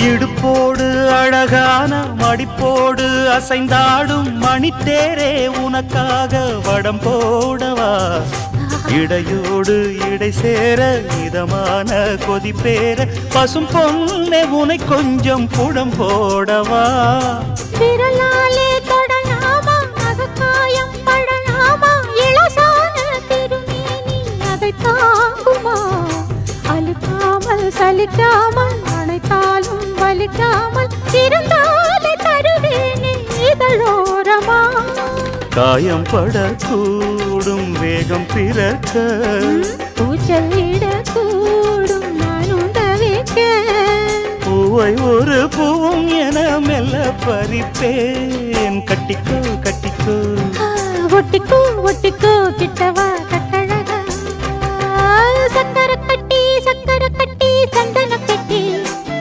இடுப்போடு அழகான மடிப்போடு அசைந்தாடும் மணித்தேரே உனக்காக வடம் போடவா இடையோடு இடை சேர இதமான கொதிப்பேர பசும் பொண்ணே உனை கொஞ்சம் புடம் போடவா விரலாலே தொடலாமா அகக்காயம் படலாமா இளசான திருமேனி அதை தாங்குமா அழுக்காமல் சலிக்காமல் அணைத்தாலும் வலிக்காமல் இருந்தாலே தருவேனே இதழோரமா காயம் படக்கூடும் வேகம் பிறக்க பூச்சல்லிடக்கூடும் நானும் தவிக்க பூவை ஒரு பூவும் என மெல்ல பறிப்பேன் கட்டிக்கோ கட்டிக்கோ ஒட்டிக்கோ ஒட்டிக்கோ கிட்டவா